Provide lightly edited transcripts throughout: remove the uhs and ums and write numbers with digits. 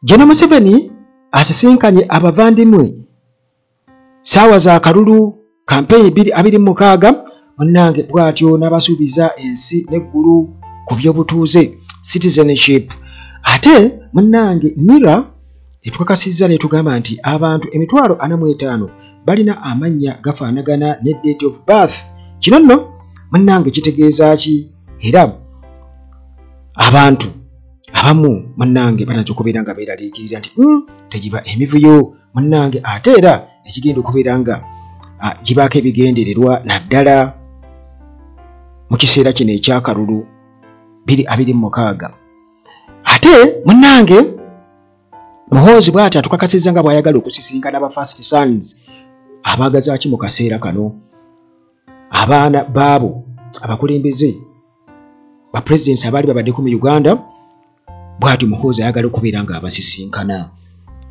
General Museveni asisinkanye abavandimwe saawa za kalulu campaign 2026 munnange bwatyo n'abasuubiza ensi n'eggulu ku by'obutuuze citizenship. Ate munnange NIRA etukakasizza ne tugamba nti abantu 45,000 balina amannya gafaanagana ne date of birth. Kino nno munnange kitegeeza ki? Era abantu abamu munnange banazo kubeera nga beeraliikirira nti tegiba emivuyo munnange, ate era ekigenda okubeera nga gibaako ebigendererwa naddala mu kiseera kino ekyakalulu 2026. Ate munnange Muhoozi bw'ati atukakasizza nga bw'ayagala okusisinkana aba First Sons abaagazaaki mu kaseera kano, abaana baabo abakulembeze ba presidents abaali babaddeko mu Uganda. Bw'ati Muhoozi ayagala okubeera nga abasisinkana,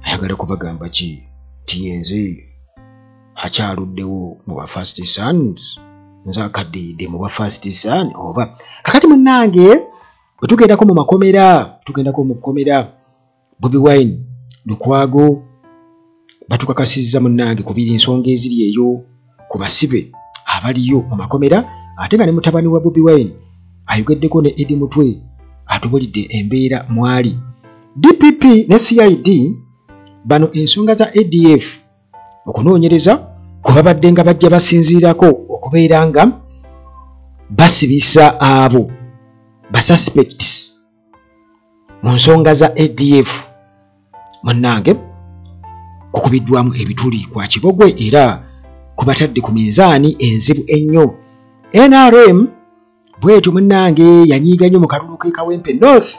ayagala kubagamba ki? Tiyenze akyaluddewo mu ba First Sons, nze akaddiidde mu ba First Son. Oba kakati munnange bwe tugendako mu makomera, Bobi Wine Lukwago batukakasizza munnange kubiri ensonga eziri eyo ku basibe abaliyo mu makomera, ate nga ne mutabani wa Bobi Wine ayogeddeko ne Eddie Mutwe atubulidde embeera mwali. DPP ne CID bano ensonga za ADF okunoonyereza ku babadde nga bajja basinziirako okubeera nga basibisa abo ba suspects mu nsonga za ADF munnange kukubiddwamu ebituli kwa Kibogwe era kubatadde ku minzaani enzibu ennyo. NRM bwetyo munnange yanyiiga nnyo mu kalulu k'e Kawempe North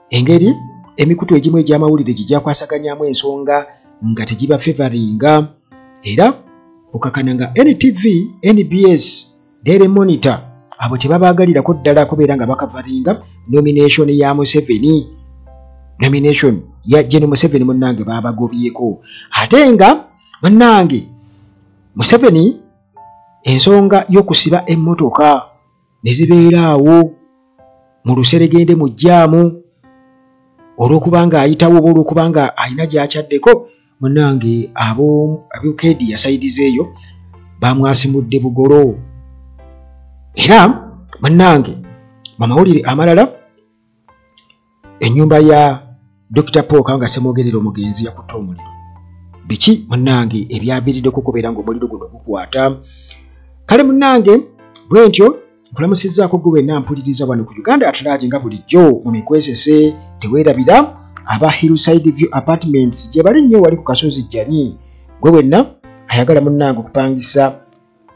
engeri emikutu egimu egy'amawulire gijjakwasaganyamu ensonga nga tegiba favoringa, era okakana nga NTV, NBS, Daily Monitor abo tebabaagalirako ddala kubeera nga bakavaringa nomination ya Museveni. Nomination ya General Museveni munnange babagobyeko. Ate nga munnange Museveni ensonga y'okusiba emmotoka ne zibeeraawo mu luseregende mu jjaamu olw'okubanga ayitawo oba olw'okubanga alina gy'akyaddeko munnange ab'Ukedi yasaidizeeyo bamwasimudde bugolo. Era munnange mu mawulire amalala ennyumba ya Dr. Paul Kawanga Ssemwogerere omugenzi yakutte omuliro. Biki munnange ebyaviiriddeko kubeera ng'omuliro guno gukwata? Kale munnange bwe ntyo nkulamusizzaako gwe wenna mpuliriza wano ku Uganda At-Large nga bulijjo mu mikwesese teweerabira aba Hillside View Apartments gye bali nnyo wali ku Kasozi Jani. Gwe wenna ayagala munnange okupangisa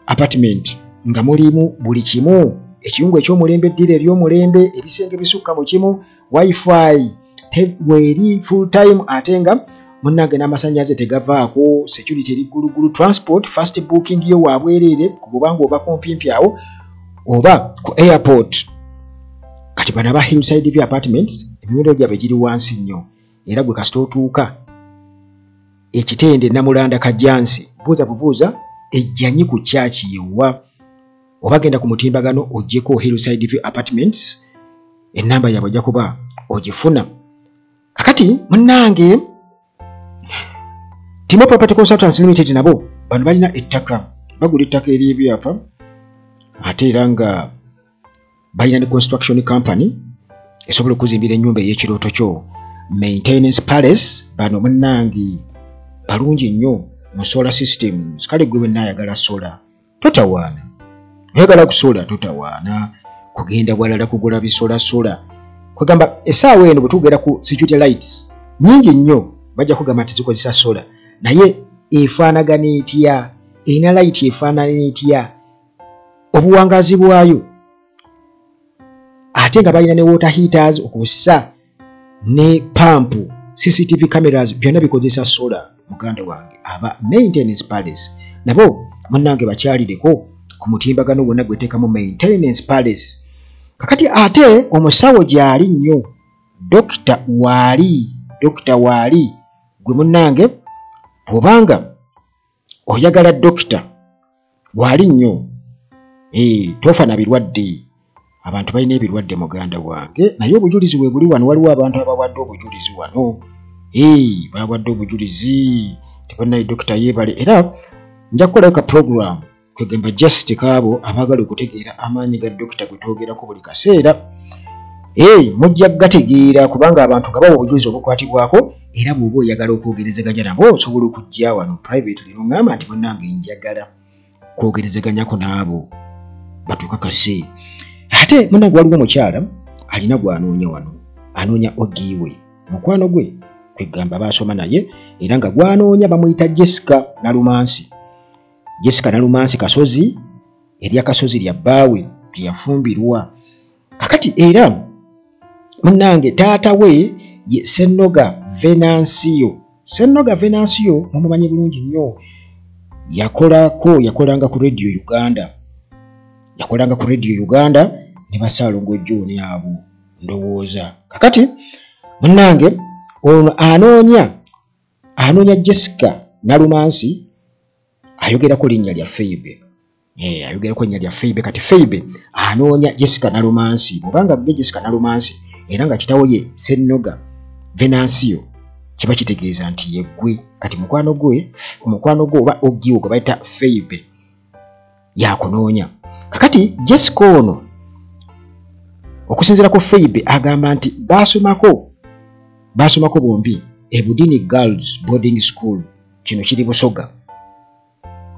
apartment nga mulimu buli kimu, ekiyungu eky'omulembe, eddira ery'omulembe, ebisenge bisukka mu kimu, wifi weri full time, ate nga munnange n'amasannyalaze tegavaako, security eri ggulugulu, transport fast booking yo wabwereere kubanga ova kumpimpi awo oba ku airport. Kati bano aba Hillside View Apartments emiwendo gyabwe giri wansi nnyo, era gwe kasita otuuka ekitende Namulanda Kajjansi buuza ejjanyi ku kyaki yewa, oba genda ku mutimbagano oggyeko Hillside View Apartments, ennamba yaabwe ojja kuba ogifuna. Kakati munnange Timo Property Consultants Limited nabo bano balina ettaka, bagula ettaka ery'ebyapa, ate era nga balina ne construction company esobola okuzimbira ennyumba ey'ekirooto kyo. Maintenance Palace bano munnange balungi nnyo mu solar systems. Kale gwe wenna ayagala solar totawaana, oyagala kusola totawaana kugenda walala kugula bisola kwegamba essaawa eno bwe tugera ku security lights nyingi nnyo bajja kugamba nti zikozesa sola, naye efaanagana etya? Erina light efaanana etya? Obuwangazi bwayo? Ate nga balina ne water heaters okussa ne pampu, CCTV cameras byonna bikozesa sola. Muganda wange aba Maintenance Palace nabo munnange bakyalireko ku mutimbagano gwonna gweteekamu Maintenance Palace. Kakati ate omusawo gyali nnyo Dr. Waali gwe munnange bw'obanga oyagala Dr. Waali nnyo tofa na birwadde, abantu balina ebirwadde muganda wange naye obujulizi bwe buli wano waliwo abantu abawadde obujulizi wano bawadde obujulizi tebannaye dokita yeebale era nja kukola ka program kwegamba just kaabo abaagala okutegeera amaanyi ga dokita gwe twogerako buli kaseera mujja gategeera kubanga abantu nga bawa obujulizi obukwatibwako era bw'oba oyagala okwogerezeganya nabo osobola okujja wano privately n'oŋŋamba nti munnange njagala kwogerezeganyako n'abo batukakase ate munnange waliwo omukyala alina gw'anoonya wano anoonya ogiiwe mukwano gwe kwegamba baasoma naye era nga gw'anoonya bamuyita Jessica Nalumansi. Jessica Nalumansi Kasozi erya Kasozi lya bbaawe lyafumbirwa kakati era munnange taata we ye Ssennoga Venancio. Ssennoga Venancio mumumanyi bulungi nnyo yakolanga ku Radio Uganda ne Basaalongo John abo ndowooza kakati munnange ono anoonya Jessica Nalumansi ayogerako linnya lya Feibe kati Feibe anoonya Jessica Nalumansi bw'obanga gwe Jessica Nalumansi era nga kitawo ye Ssennoga Venancio kiba kitegeeza nti yeggwe kati mukwano gwe oba ogiwo gwe bayita Feibe yakunoonya kakati Jessica ono okusinziira ku Feibe agamba nti baasomako bombi Ebudini Girls Boarding School kino kiri Busoga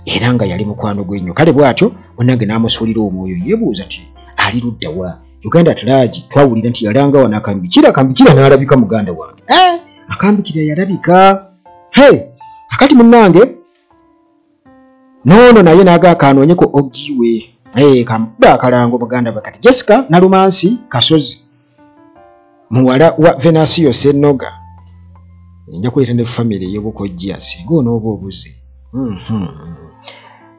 era nga yali mukwano gwe nnyo kale bw'atyo munnange n'amusuulira omwoyo yeebuuza ti ali ludda wa Uganda Atlagi twawulira nti yalanga wano akambikira n'alabika muganda wange akambikira yalabika kakati munnange noono naye n'agaaka anoonyeko ogiwe kamuba akalango muganda we kati Jessica Nalumansi Kasozi muwala wa Venancio Ssennoga nja kuleeta ne family y'obukojja singa onooba obuze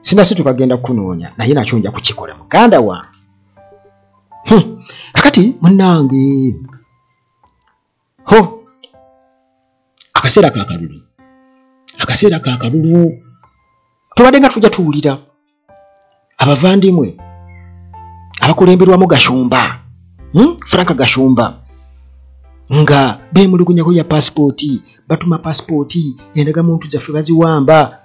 sinasi tukagenda kunoonya naye nakyo nja kukikola muganda wange kakati munnange akaseera ka kalulu tubadde nga tujja tuwulira abavandimwe abakulemberwamu Gashumba Frank Gashumba nga beemulugunyako ya passport batuma passport endagamuntu zaffe baziwamba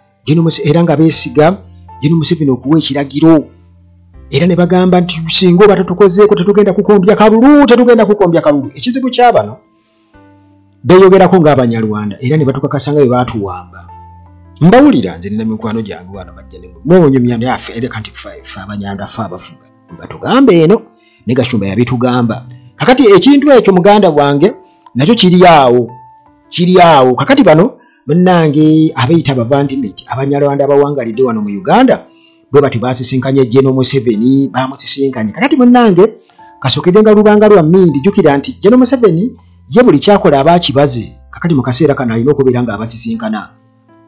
era nga beesiga Gen. Museveni okuwa ekiragiro era ne bagamba nti singa oba tetukozeeko tetugenda kukombya kalulu ekizibu ky'abano beeyogerako ng'Abanyarwanda era ne batukakasa nga bwe baatuwamba mbawulira nze nina mikwano gyange wano bajja nemwonyumya yaffe era kanti ffe Abanyanda ffe abafuga batugamba eno ne Gashumba yabitugamba kakati ekintu ekyo muganda wange nakyo kiri awo kakati bano munnange abayita abavandimenti Abanyarwanda abawangalidde wano mu Uganda bwe bati baasisinkanye Gen. Museveni bamusisinkanye kakati munnange kasookedde nga lubanga lwa mmindi jjukira nti Gen. Museveni ye buli kyakola abaakibaze kakati mu kaseera kano alina okubeera nga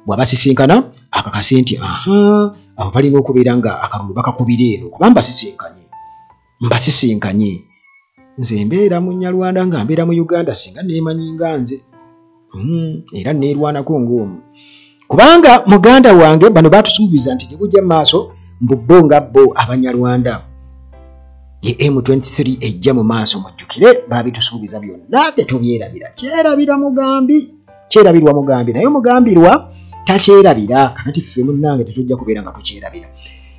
bw'abasisinkana akakase nti abo balina okubeera nga akalulu bakakubira eno kuba mbasisinkanye nze mbeera mu Nyarwanda nga mbeera mu Uganda singa neemanyi nga nze era neerwanako ng'omu kubanga muganda wange bano baatusuubiza nti gye bujja mu maaso mbubbo nga bo Abanyarwanda ye M23 ejja mu maaso mujjukire baabitusuubiza byonna tetubyerabira kyerabirwa mugambi naye omugambirwa takyerabira kakati ffe munnange tetujja kubeera nga tukyerabira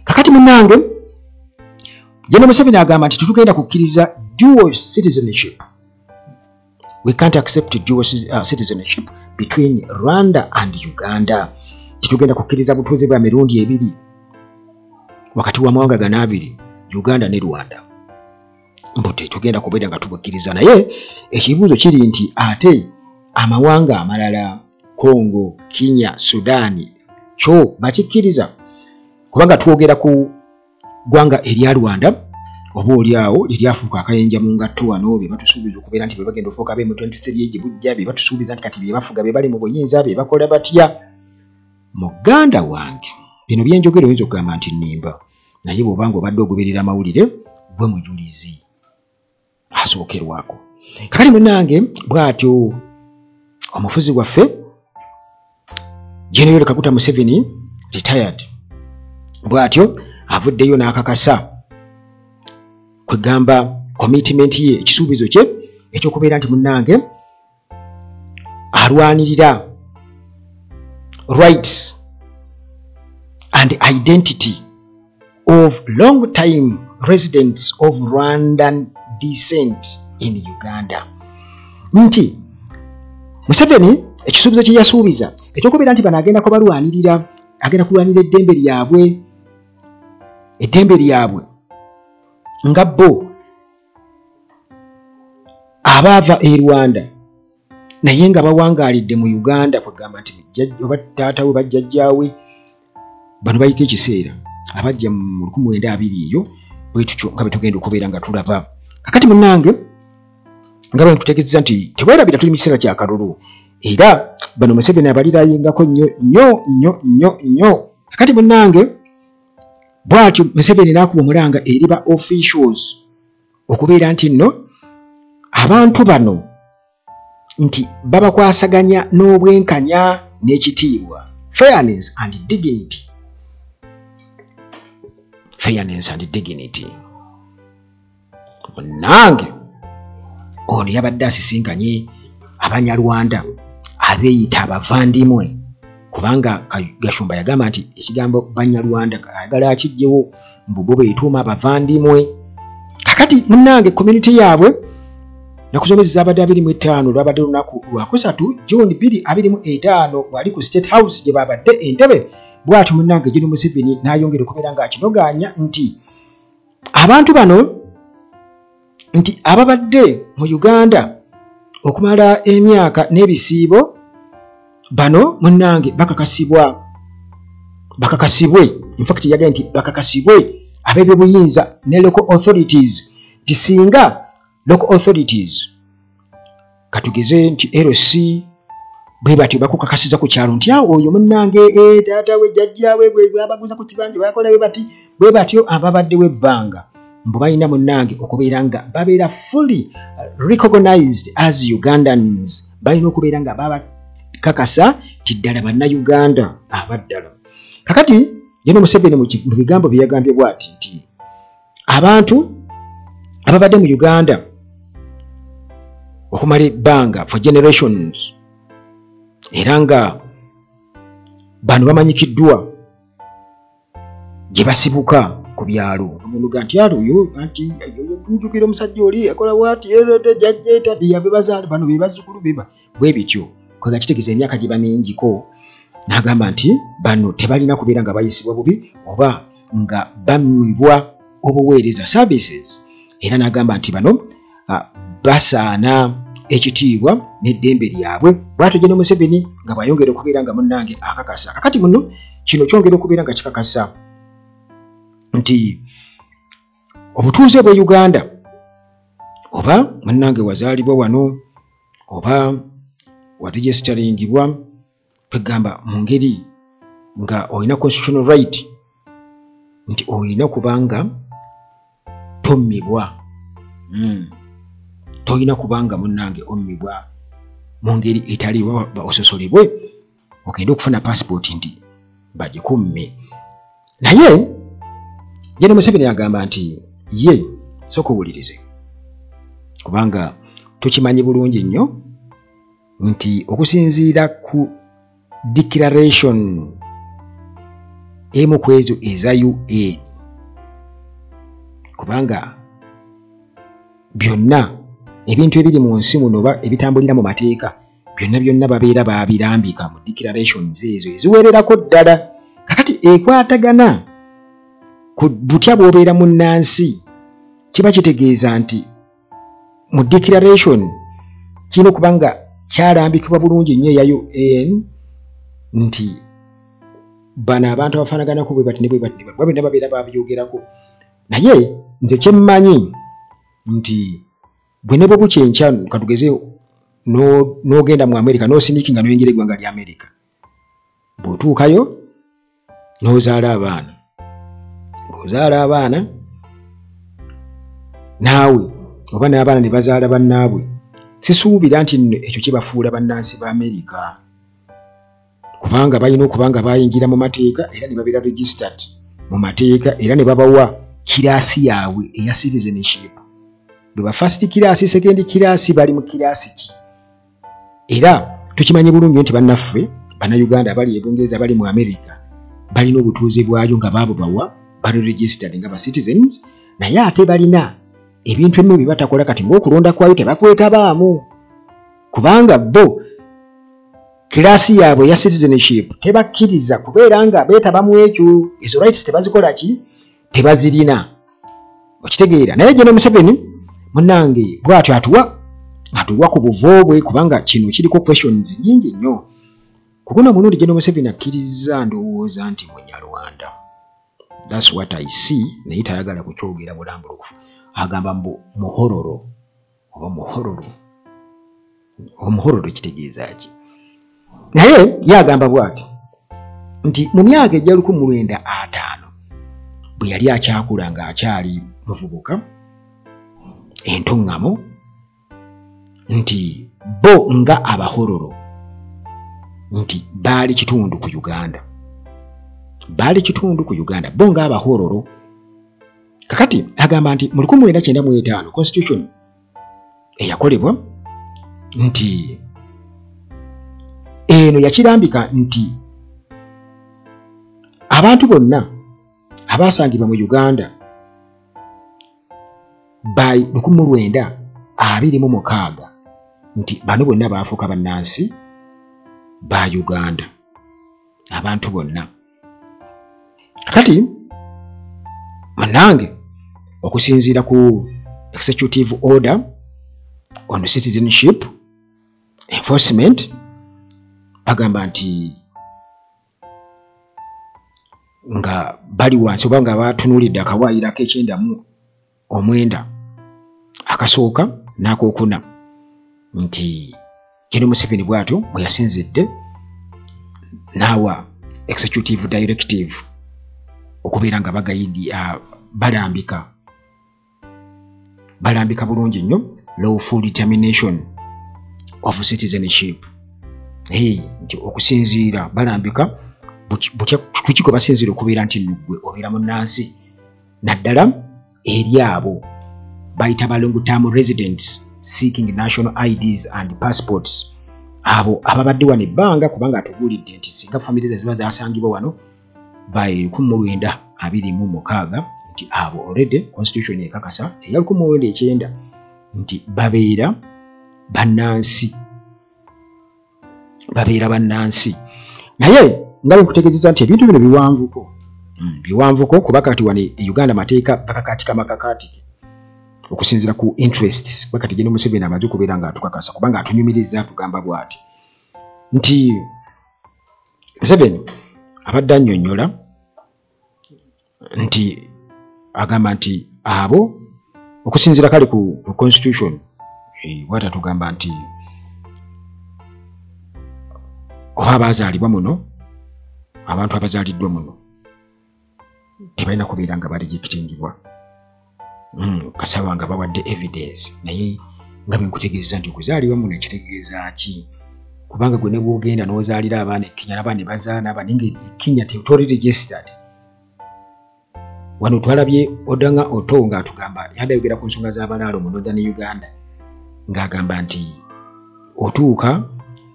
kakati munnange Gen. Museveni agamba nti tetugenda kukkiriza dual citizenship. We can't accept dual citizenship between Rwanda and Uganda. Tetugenda kukkiriza butuuze bwa mirundi ebiri wakati wa mawanga gano abiri Uganda ne Rwanda. Mbote tugenda kubeera nga tubukkiriza naye ekibuuzo kiri nti ate amawanga amalala Congo, Kenya, Sudani kyo bakikkiriza kubanga twogera ku gwanga erya Rwanda oba oliawo eryafuuka akayenja mu ngatto wano be batusuubiza okubeera nti be bagenda ofuuka M23 egibujja be batusuubiza nti kati be bafuga be bali mu buyinza be bakola batya muganda wange bino byenjogera oyinza okugamba nti nnimba naye bw'obanga obadde ogoberera amawulire gwe mujulizi asookerwako kakati munnange bw'atyo omufuzi waffe Gen. Kaguta Museveni retired bw'atyo avuddeyo n'akakasa kwegamba commitment ye ekisuubizo kye ekyokubeera nti munnange alwanirira rights and identity of long time residents of Rwandan descent in Uganda. Nti Museveni ekisuubizo kye yasuubiza ekyokubeera nti bano agenda kubalwanirira, agenda kulwanira eddembe lyabwe nga bo abaava e Rwanda naye nga bawangaalidde mu Uganda, kwegamba nti oba taata we bajjajjaawe bano baliko ekiseera abajja mu 1920 eyo bwe tutyo nga bwe tugenda okubeera nga tulaba. Kakati munnange nga bwe tutegeeza nti tebwerabira tuli mu kiseera kya kalulu era bano Museveni abalirayingako nnyo. Kakati munnange bw'atyo Museveni n'akuba omulanga eri ba officials okubeera nti nno abantu bano nti babakwasaganya n'obwenkanya n'ekitiibwa, fairness and dignity. Munnange ono yabadde asisinkanye Abanyarwanda abeeyita abavandimwe, kubanga Gashumba yagamba nti ekigambo Banyarwanda ayagala akijjewo mbubo beetuuma abavandimwe. Kakati munnange community yaabwe nakuzomeza abadde 25 lwabadde lunaku lwakusatu June 2025 bwali ku State House gye babadde entebe. Bw'atyo munnange General Museveni n'ayongera okubeera ng'akinoganya nti abantu bano nti ababadde mu Uganda okumala emyaka n'ebisiibo bano munnange bakakasibwe, in fact yagaye nti bakakasibwe ab'ebyobuyinza ne local authorities, nti singa local authorities katugeze nti LC bwe batyo bakukakasiza ku kyalo nti oyo munnange taata we jjajjaawe bwe babaguza ku kibanja bakola bwe batyo ababadde w'ebbanga mbu balina munnange okubeera nga babeera fully recognized as Ugandans, balina okubeera nga babakakasa ti ddala bannayuganda abaddala. Kakati General Museveni mu bigambo bye yagambye bw'ati nti abantu ababadde mu Uganda okumala ebbanga for generations era nga bano bamanyikiddwa gye basibuka ku byalo, omuntu nti oyo anti mujjukira omusajja oli akola bw'ati jjajja yabe bazaale bano be bazzukulu bwe bityo. Kwega kitegeeza emyaka gye bamingiko, n'agamba nti bano tebalina kubeera nga bayisibwa bubi oba nga bamwibwa obuweereza services, era n'agamba nti bano basaana ekitiibwa n'eddembe lyabwe. Bw'atyo General Museveni nga bw'ayongera okubeera nga munnange akakasa. Kakati muno kino kyongera okubeera nga kikakasa nti obutuuze bwe Uganda oba munnange wazaalibwa wano oba waregisteringibwa, kwegamba mu ngeri nga olina constitutional right nti olina kubanga tommibwa, tolina kubanga munnange ommibwa mu ngeri etali ososolebwe ogenda okufuna passport nti bagikumme. Naye General Museveni agamba nti ye sooka owulirize, kubanga tukimanyi bulungi nnyo nti okusinziira ku declaration emu ku ezo eza UN, kubanga byonna ebintu ebiri mu nsi muno oba ebitambulira mu mateeka byonna babeera babirambika mu declarations ezo eziwererako ddala. Kakati ekwatagana ku butya bw'obeera munnansi kiba kitegeeza nti mu declaration kino kubanga kyalambikibwa bulungi nnyo eya UN nti bano abantu abafaanaganako bwe bati ne bwe bati byonna babeera babyogerako. Naye nze kyemmanyi nti bwe ne bwe bukyenkya katugeze n'ogenda mu America n'osinikinga n'oyingira eggwanga lya America, bw'otuukayo n'ozaala abaana, bw'ozaala abaana naawe oba n'abaana ne bazaala bannaabwe, sisuubira nti ekyo kibafuula bannansi ba America, kubanga balina okubanga bayingira mu mateeka era ne babeera registered mu mateeka era ne babawa kiraasi yaabwe eya citizenship. Bwe first class, second class bali mu kiraasi ki? Era tukimanye bulungi nti bannaffe bannayuganda abali e Bungereza bali mu America balina obutuuze bwayo nga baabo bawa bali registered nga ba citizens, naye ate balina ebintu ebimu bye batakola kati ng'okulonda kwayo tebakwetabaamu kubanga bo kiraasi yaabwe ya citizenship tebakkiriza kubeera nga beetaba mu ekyo, ezo rights tebazikola ki? Tebazirina. Okitegeera? Naye General Museveni munnange bw'atyo atuwa ku buvo bwe kubanga kino kiriko questions nyingi nnyo. Kuguno munundi General Museveni akkiriza ndowooza nti Munyarwanda. That's what I see. Naye tayagala kukyogera bulambulukufu. Agamba mbu muhororo oba muhororo kitegeeza ki? Naye yagamba bw'ati nti mu myaka ejja 1950 bwe yali akyakula ng'akyali muvubuka entoŋŋamo nti bo nga abahororo nti baali kitundu ku Uganda, bo nga abahororo. Kakati agamba nti mu 1995 constitution eyakolebwa nti eno yakirambika nti abantu bonna abasangibwa mu Uganda by 1926 nti bano bonna baafuuka bannansi ba Uganda, abantu bonna. Kati munange okusinziira ku executive order on citizenship enforcement bagamba nti nga bali wansi oba nga batunuulidde akawaayiro ak'E9 akasooka n'akookuna nti General Museveni bw'atyo mwe yasinzidde n'awa executive directive okubeera nga balambika bulungi nnyo lawful determination of citizenship. Nti okusinziira balambika kukiko basinziira okubeera nti ggwe obeera munnansi naddala eri abo bayita ba long term residents seeking national IDs and passports, abo ababadde wano ebbanga kubanga atubuulidde nti singa family ziba zasangibwa wano by 1926 nti abo already constitution ekakasa eya 1999 nti babeera bannansi. Naye nga nkutegeezezza nti ebintu bino biwanvuko kuba kati wano Uganda mateeka makakati okusinziira ku interests bakati General Museveni amaze okubeera nga atukakasa kubanga atunyumiriza tugamba bw'ati nti Museveni abadde annyonnyola nti agamba nti abo okusinziira kale ku constitution bw'ata tugamba nti oba abazaalibwa muno abantu abazaaliddwa muno tebalina kubeera nga barejekitingibwa kasaba nga bawadde evidence. Naye nga bwenkutegeeza nti okuzaalibwa muno ekitegeeza ki? Kubanga gwe ne bw'ogenda n'ozaalira abaana Kenya n'abaana bazaala abaninga Kenya toli registered. Wano twalabye Odanga Oto ng'atugamba yadayogera ku nsonga z'abalaalo mu Northern Uganda ng'agamba nti otuuka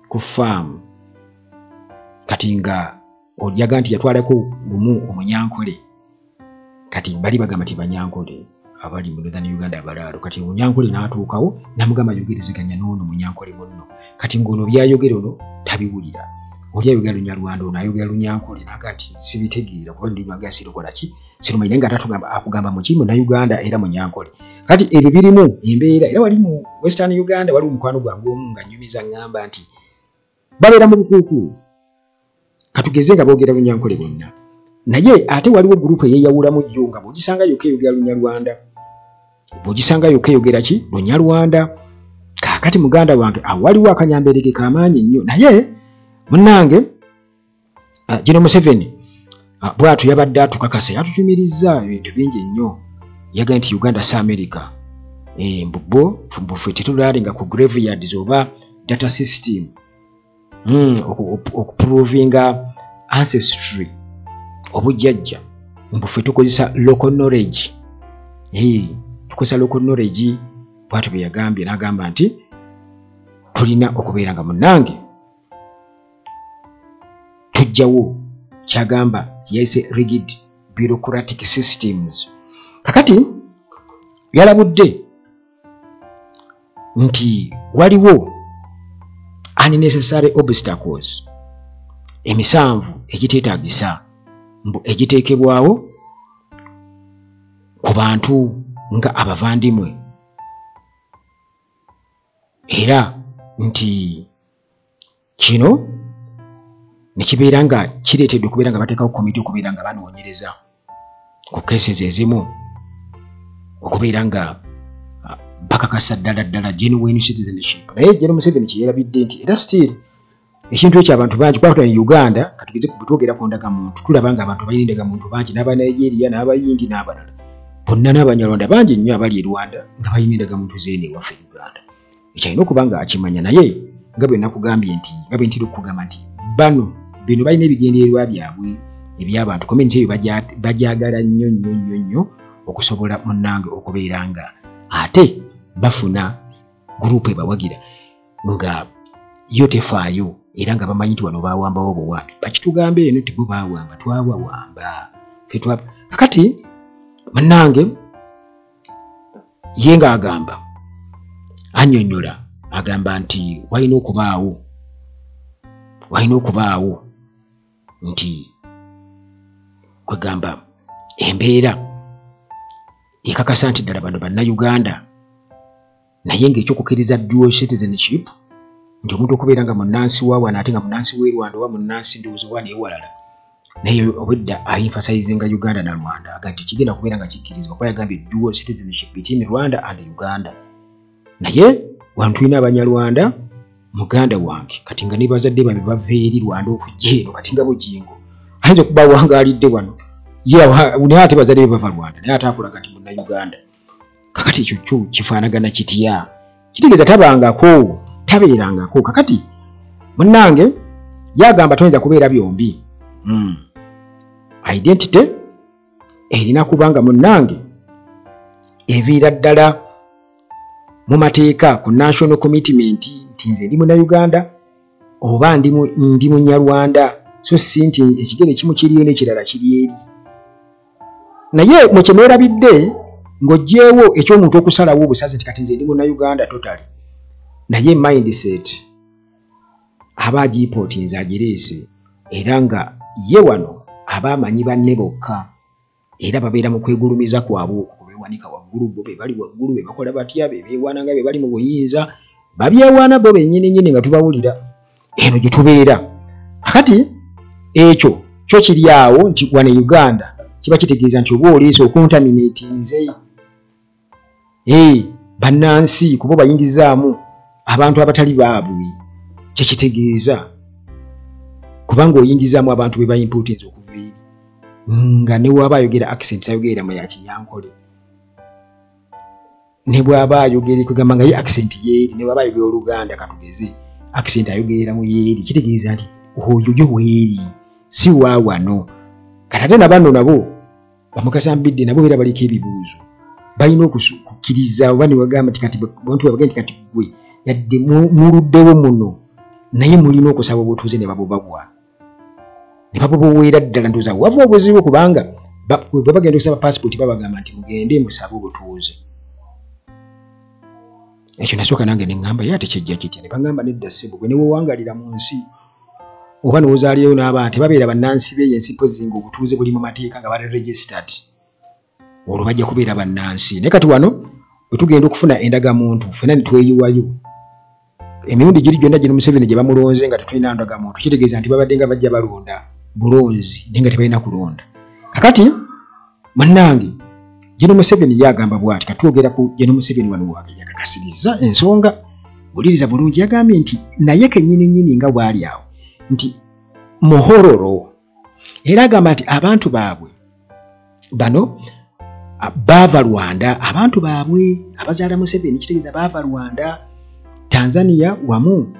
ku farm kati nga olyaga nti yatwalako lumu omunyankole kati bali bagamba nti banyankole abali mu Northern Uganda abalaalo kati omunyankole n'atuukawo namugamba yogerezeganya n'ono munyankole munno kati ng'ono byayogera ono tabiwulira oli ayogera Lunyarwanda ono ayogera Lunyankole naga nti sibitegeera kuba ndi magasi lukola ki sirumanyi nga akugamba mu kimu na Uganda era Munyankole kati ebyo birimu embeera era wali mu Western Uganda wali mukwano gwange omu nga nyumiza ngamba nti babeera mu bukuuku katugeze nga boogera Lunyankole bonna naye ate waliwo group eyeyawulamu yo nga bogisanga yoke yogera Lunyarwanda bogisanga yoke yogera ki Lunyarwanda kakati muganda wange awaliwo akanyamberege kamaanyi nnyo naye munnange General Museveni bwatu yabadde atukakasa yatutumiriza ebintu bingi nnyo yaga nti Uganda sa America mbubbo fumbufe tetulalinga ku graveyards oba data system okuprovinga ancestry obujjajja mbufe tukozesa local knowledge tukosa local knowledge bwatu bwe yagambye n'agamba nti tulina okubeera nga munnange tujjawo kyagamba yayise rigid bureaucratic systems. Kakati yalabudde nti waliwo unnecessary obstacles emisanvu egiteetaagisa mbu egiteekebwawo ku bantu nga abavandimwe era nti kino ne kibeera nga kireetedde okubeera nga bateekawo komiti okubeera nga banoonyereza ku cases ezimu okubeera nga bakakasa ddala genuine citizenship. Naye General Museveni kyeyerabidde nti era still ekintu ekyo abantu bangi kwatula ne Uganda katugeze ku butwogera ku ndagamuntu tulaba nga abantu balina endagamuntu bangi n'Abanigeria n'Abayindi n'abalala bonna n'Abanyarwanda bangi nnyo abali e Rwanda nga balina endagamuntu zeene ewaffe Uganda. Ekyalina okuba nga akimanya naye nga bwe nakugambye nti nga bwe ntera okugamba nti bino balina ebigendererwa byabwe eby'abantu community eyo bagyagala nnyo okusobola munnange okubeera nga ate bafuna gurupu ebawagira nga yo tefaayo era nga bamanyi nti wano baawambawo buwambi bakitugambe eno tibo baawamba twawawamba kakati munnange ye ng'agamba annyonnyola agamba nti walina okubaawo nti kwegamba embeera ekakasa nti ddala bano bannayuganda naye ng'ekyokukkiriza dual citizenship nti omuntu okubeera nga munnansi wa wano ate nga munnansi w'e Rwanda oba munnansi ndowooza wa n'ewalala naye obwedda ayinfasayizinga Uganda na Rwanda agati kigenda kubeera nga kikkirizibwa kuba yagambye dual citizenship between Rwanda and Uganda. Naye wano tulina Abanyarwanda muganda wange kati nga ne bazadde babe bava eri Rwanda okujja eno kati nga bujingo ayinza okuba wangaalidde wano naye ate bazadde be bava Rwanda naye ate akulaga nti munnayuganda. Kakati ekyo kifaanagana kitya kitegeeza tabeerangako. Kakati munnange yagamba toyinza kubeera byombi. Identity erina kubanga munnange eviira ddala mu mateeka ku national commitment nti nze ndi munnayuganda oba ndi munyarwanda so si nti ekigere kimu kiriyo n'ekirala kiri eri. Naye mu kyeneerabidde ng'oggyeewo eky'omuntu okusalawo obusaze nti kati nze ndi munnayuganda totally naye mindset aba agipootinze agireese era nga ye wano aba amanyi banne bokka era babeera mu kwegulumiza kwabwe okwo beewanika waggulu bo be bali waggulu be bakola batya be beewaana nga be bali mu buyinza babyewaana bo bennyini nga tubawulira eno gye tubeera. Kakati ekyo kyo kiri awo nti wano e Uganda kiba kitegeeza nti oba oliisa okontaminatinze bannansi kuba bayingizaamu abantu abatali baabwe kyekitegeeza kubanga oyingizaamu abantu be bayimputinze okuva eri nga ne bw'aba ayogera accent tayogerera mu ya Kinyankole ne bw'aba ayogera kugamba nga ye accent yeeri ne bw'aba ayogera Oluganda katugeze accent ayogerera mu yeeri kitegeeza nti oyo yo weeri si wa wano. Kati ate nabano nabo bamukasambidde nabo era baliko ebibuuzo balina okukkiriza oba ne bagamba nti kati bantu babagenda nti kati gwe yadde muluddewo muno naye mulina okusaba obutuuze ne babubabwa ne babubaweera ddala ndowooza wava obuzibu kubanga bwe bagenda okusaba passport babagamba nti mugende musabe obutuuze. Ekyo nasooka nange ne ŋŋamba ye ate kijja kitya ne bagamba nedda ssebo gwe ne weewangalira mu nsi oba n'ozaalireyo n'abantu babeera bannansi b'ensi pozinga obutuuze buli mu mateeka nga bali registered olwo bajja kubeera bannansi. Naye kati wano bwe tugenda okufuna endagamuntu ffenna ne tweyiwayo emirundi giri gyonna General Museveni gye bamulonze nga tetulina ndagamuntu kitegeeza nti babadde nga bajja balonda bulonzi naye nga tebalina kulonda. Kakati munnange General Museveni yagamba bw'ati katwogera ku General Museveni wano yakakasiriza ensonga buliriza bulungi yagambye nti naye kennyini nga bw'ali awo nti muhororo era agamba nti abantu baabwe bano baava Rwanda abantu baabwe abazaala Museveni kitegeeza baava Rwanda Tanzania wamu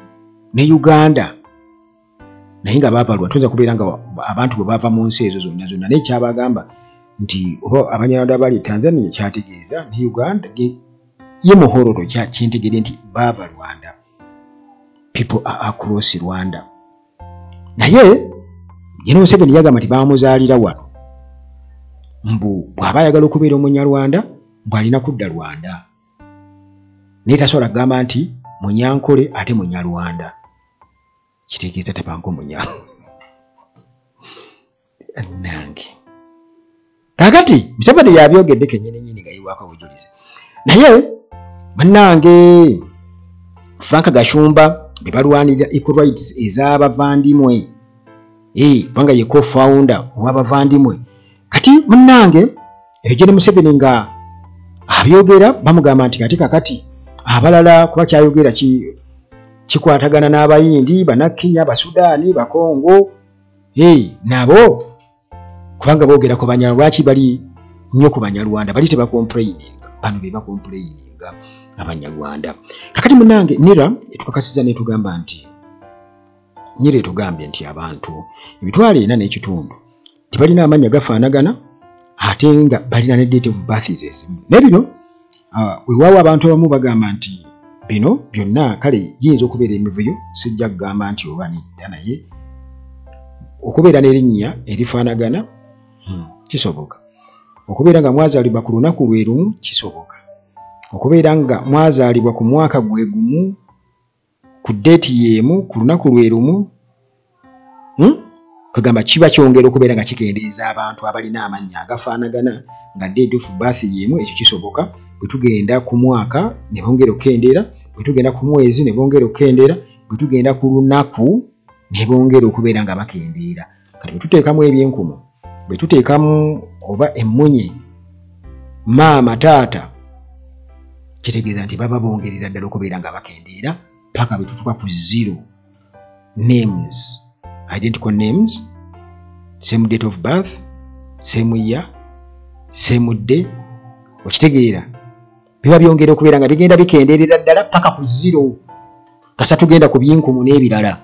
ne Uganda naye nga baava Rwanda tuyinza kubeera nga abantu bwe baava mu nsi ezo zonna naye kyabagamba nti oba Abanyarwanda bali Tanzania kyategeeza ne Uganda ye muhororo kyentegere nti bava Rwanda. People are across Rwanda. Naye General Museveni yagamba nti bamuzaalira wano. Mbu bw'aba ayagala okubeera Omunyarwanda mbu alina kudda Rwanda. Naye tasobola kugamba nti Munyankole ate Munyarwanda. Kitegeeza tabanko Munyarwanda. Nange. Kakati Museveni yabyogedde kennyini nga yiwaako obujulizi. Naye bannange Frank Gashumba be balwanirira equal rights ez'abavandimwe. Kubanga ye co-founder ow'abavandimwe. Kati munnange General Museveni nga abyogera bamugamba nti kakati abalala kuba kyayogera kikwatagana n'Abayindi, Bannakenya, Basudaani, Bakongo. Nabo kubanga boogera ku Banyarwanda lwaki bali nnyo ku Banyarwanda bali tebacomplaininga. Bano be bacomplaininga Abanyarwanda. Kakati munnange Nira etukakasiza netugamba nti Nyire etugambye nti abantu 4.4 tebalina amanya gafaanagana ate nga balina ne date of birth ezimu. Ne bino weewaawo abantu abamu bagamba nti bino byonna kale giyinza okubeera emivuyo, sijja kugamba nti oba nedda, naye okubeera n'erinnya erifaanagana kisoboka. Okubeera nga mwazaalibwa ku lunaku lwe lumu kisoboka. Okubeera nga mwazaalibwa ku mwaka gwe gumu ku date yemu ku lunaku lwe lumu kagamba kiba kyongera okubeera nga kikendeeza abantu abalina amannya agafaanagana nga date of birth yemu. Ekyo kisoboka. Bwe tugenda ku mwaka ne bongera okukendera, bwe tugenda ku mwezi ne bongera okukendera, bwe tugenda ku lunaku ne bongera okubeera nga bakendeera. Kati bwe tuteekamu ebyenkumu, bwe tuteekamu oba emmunye, maama, taata, kitegeeza nti baba bongerera ddala okubeera nga bakendeera paka bwe tutuuka ku 0 names, identical names, same date of birth, same year, same day. Okitegeera biba byongera okubeera nga bigenda bikendeerera ddala paka ku 0 kasa tugenda ku by'enkumu n'ebirala.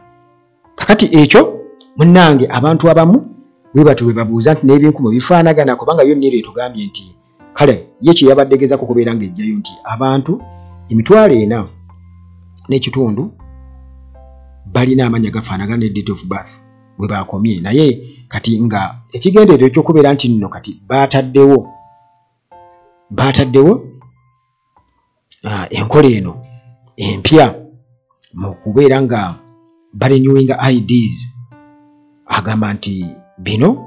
Kakati ekyo munnange abantu abamu bwe babuuza nti n'eby'enkumu bifaanagana, kubanga yo Nira etugambye nti kale ye kye yabaddegeezako kubeera ng'ejjayo nti abantu 4.4 balina amanya gafaanagana ne date of birth bwe bakomye. Naye kati nga ekigenderero ky'okubeera nti nno kati baataddewo enkola eno empya mu kubeera nga barenewing IDs. Agamba nti bino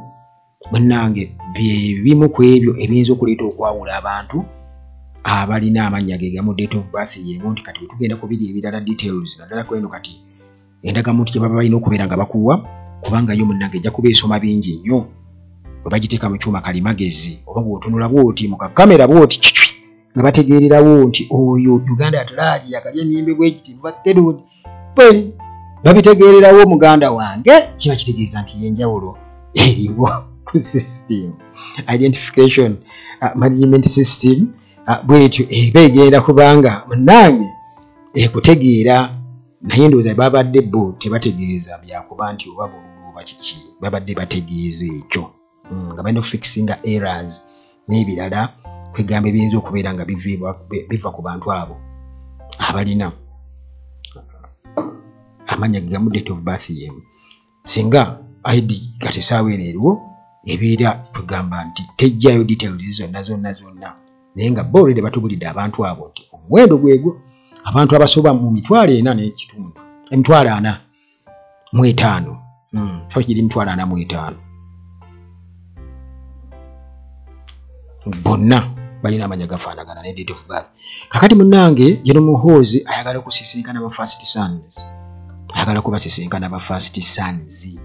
munnange bye bimu ku ebyo ebiyinza okuleeta okwawula abantu abalina amanya ge gamu date of birth yemu. Nti kati bwe tugenda ku biri ebirala details naddala ku eno kati endagamuntu gye baba balina okubeera nga bakuwa, kubanga yo munnange ejja kuba esoma bingi nnyo bwe bagiteeka mu kyuma kalimagezi oba ng'otunula bw'oti mu kakamera bw'oti nga bategeererawo nti oyo Uganda atalaagi yakalya emiyembe bw'ekiti bubakkedoni bwe babitegeererawo muganda wange, kiba kitegeeza nti yenjawulo eriwo ku system identification management system bwetyo eba egenda kubanga munnange ekutegeera. Naye ndowooza babadde bo tebategeeza byakuba nti oba bululu oba kiki, babadde bategeeza ekyo nga balina fixinga errors n'ebirala kwegamba ebiyinza okubeera nga biva ku bantu abo abalina amanya ge gamu date of birth yemu. Singa ID kati saawa eno eriwo ebeera tugamba nti tejjayo details zonna, naye nga bo already batubulidde abantu abo nti omuwendo gwegwo abantu abasoba mu 4.4 4.45 so kiri 4.45 bonna balina amanya gafaanagana ne date of birth. Kakati munnange General Muhoozi ayagala okusisinkana ba first sons, ayagala kubasisinkana ba first sons.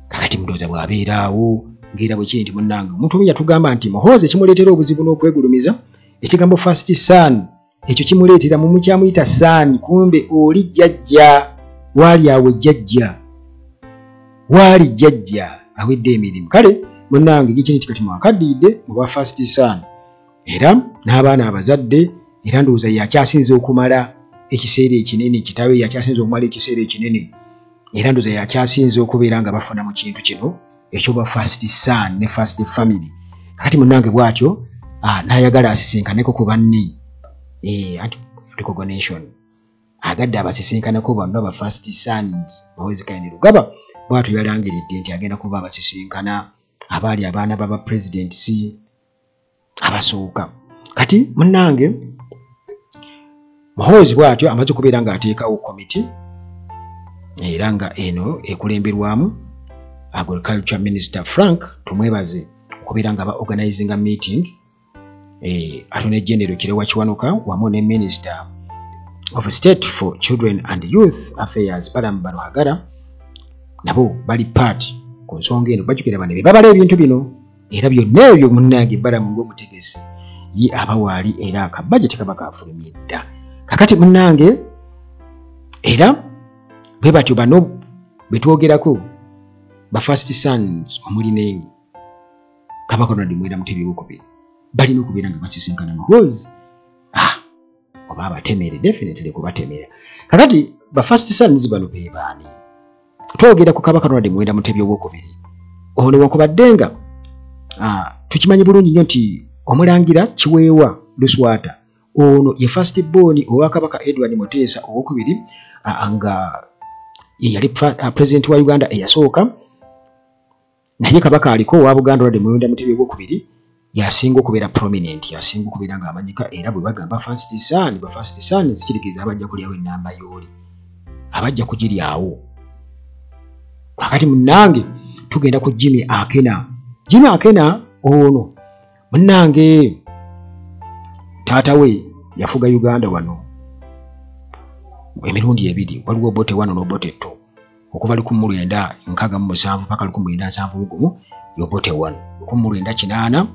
Kakati ndowooza bw'abeeraawo ng'era bwe kiri nti munnange omuntu omu yatugamba nti Muhoozi kimuleetera obuzibu n'okwegulumiza. Ekigambo first son ekyo kimuleetera mu mukyamuyita son, kumbe oli jjajja waali awo jjajja awedde emirimu. Kale munnange gikiri nti kati mwakaddiidde mu ba first son era n'abaana abazadde, era ndowooza yakyasinze okumala ekiseera ekinene, kitaawe yakyasinze okumala ekiseera ekinene, era ndowooza yakyasinze okubeera nga bafuna mu kintu kino ekyoba first son ne first family. Kakati munnange bw'atyo n'ayagala asisinkaneko ku banne anti recognition agadde abasisinkaneko bonna ba First Sons Muhoozi Kainerugaba bw'atyo yalangiridde nti agenda kuba abasisinkana abaali abaana baba presidents abasooka. Kati munnange Muhoozi bw'atyo amaze okubeera ng'ateekawo komiti era nga eno ekulemberwamu Agriculture Minister Frank tumwebaze okubeera nga organizing a meeting Attorney General Kirewa Kiwanuka wamu ne Minister of State for Children and Youth Affairs Balamu Ruhagara nabo bali part ku nsonga eno bajjukira bane babala ebintu bino era byonna ebyo munnange Balamu ng'omutegesi ye abawaali era akabajeti kaba kafulumye dda. Kakati munnange era bwe batyo bano betwogerako ba First Sons omuli ne Kabaka Ronald Muwenda Mutebi w'okubiri balina okubeera nga basisinkana Muhoozi oba abatemere definitely kubatemera. Kakati ba First Sons bano be baani twogera ku Kabaka Ronald Muwenda Mutebi w'okubiri ono wakubadde nga tukimanyi bulungi nnyo nti omulangira Kiweewa Luswata ono ye first born owa Kabaka Edward Muteesa ow'okubiri nga yali president wa Uganda eyasooka naye Kabaka aliko owa Buganda Ronald Muwenda Mutebi w'okubiri yasinga okubeera prominent yasinga okubeera nga amanyika era bwe bagamba First Son ba First Sons kirikiriza abajja kulyawo ennamba y'oli abajja kugiryawo. Kakati munnange tugenda ku Jimmy Akena ono munnange taata we yafuga Uganda wano emirundi ebiri waliwo Obote 1 n'Obote 2 okuva 1967 mpaka 1971 y'Obote 1 1980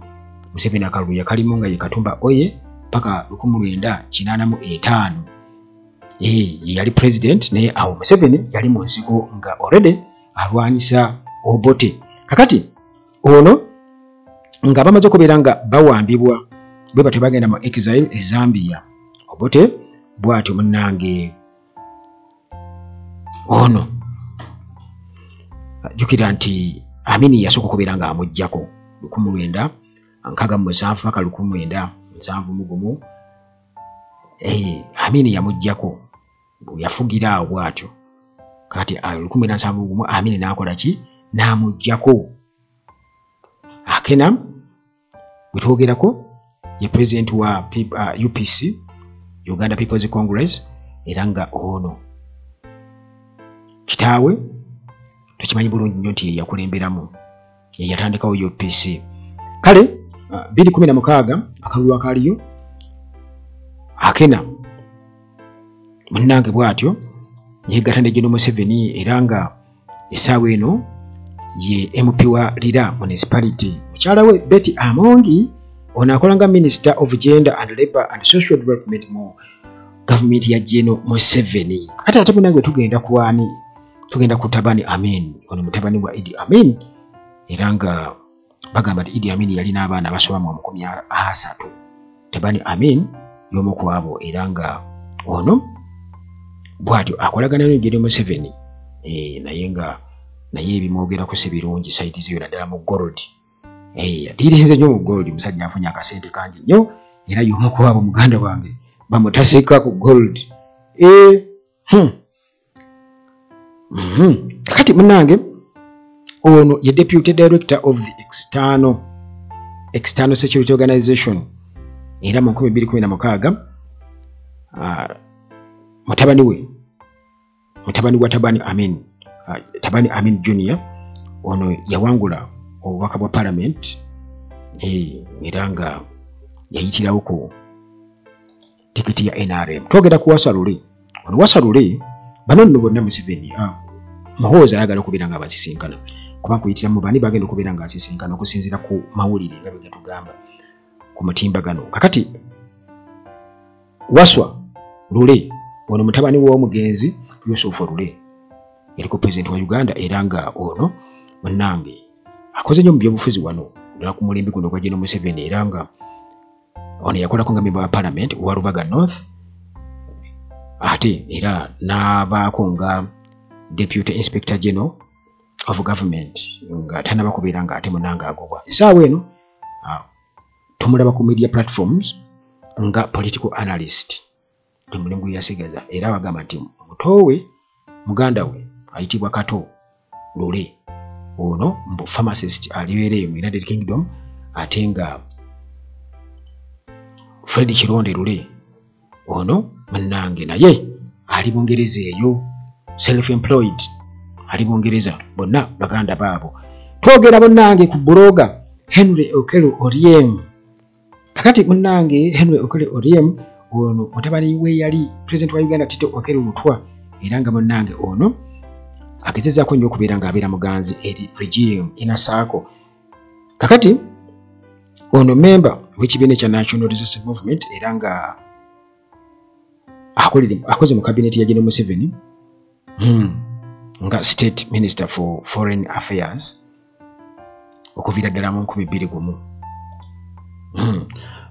Museveni akaluya kalimu nga ye Katumba Oye mpaka 1985 yali president naye awo Museveni yali mu nsigo nga already alwanyisa Obote. Kakati ono nga bamaze okubeera nga bawambibwa bwe batyo bagenda mu exile e Zambia. Obote bw'atyo munnange ono jukira nti Amini yasooka okubeera nga amuggyako 1967 mpaka 1971 Amini yamuggyako yafugira awo bw'atyo. Kati 1971 Amini n'akola ki n'amuggyako. Akena wetwogerako ye president wa UPC Uganda People's Congress era nga ono kitaawe tukimanyi bulungi nnyo nti yakulemberamu yatandikawo UPC. Kale 2016 akalulu akaliyo Akena munnange bw'atyo yegatta ne General Museveni era nga essaawa eno ye MP wa Lira Municipality. Mukyala we Betty Amongi ono akola nga Minister of Gender and Labour and Social Development mu government ya General Museveni. Kati ate munnange tugenda kuwani tugenda ku Tabani Amin ono mutabani wa Idi Amin era nga bagamba nti Idi Amin yali n'abaana abasoba mu 30. Tabani Amin y'omu ku abo era nga ono bw'atyo akolagana ne General Museveni naye ebimwogerako si birungi saidi ziyo naddala mu gold yadirize nnyo mu gold musajja afunye akasente kangi nnyo era y'omu ku abo muganda wange bamutasika ku gold Kati munnange ono ye Deputy Director of the External Security Organization era mu 2016 mutabani wa Tabani Amin Junior ono yawangula obubaka bwa Parliament era nga yayitirawo ku tikiti ya NRM. Twogera ku Wasalule ono Wasalule bano nno bonna Museveni Muhoozi ayagala okubeera nga basisinkana kuba nkuyitira mu bani bagenda okubeera nga basisinkana okusinziira ku mawulire nga bwe gatugamba ku mutimbagano. Kakati Waswa Lule ono mutabani w'omugenzi Yusuf Lule yaliko president wa Uganda era nga ono munnange akoze nnyo mu byobufuzi wano ddala ku mulembe guno gwa General Museveni era nga ono yakolako nga member wa Parliament wa Rubaga North ate era n'abaako nga Deputy Inspector General of Government nga tanaba kubeera nga ate munanga agobwa. Essaawa eno tumulaba ku media platforms nga political analyst mulimu yasigaza era bagamba nti mutowe muganda we ayitibwa Kato Lule ono mbu pharmacist aliwereyo mu United Kingdom ate nga Fred Kironde Lule ono mannange naye ali Bungereza eyo self-employed ali Bungereza bonna baganda baabo twogera bonnange ku bloga Henry Okello Oryem kakati munnange Henry Okello Oryem ono mutabani we yali president wa Uganda Tito Okello Lutwa era nga munnange ono agezezaako nnyo okubeera ng'abeera muganzi eri regime inasaako kakati ono member w'ekibiina kya National Resistance Movement era nga akoze mu cabinet ya General Museveni nga state minister for foreign affairs okuviira ddala mu 2021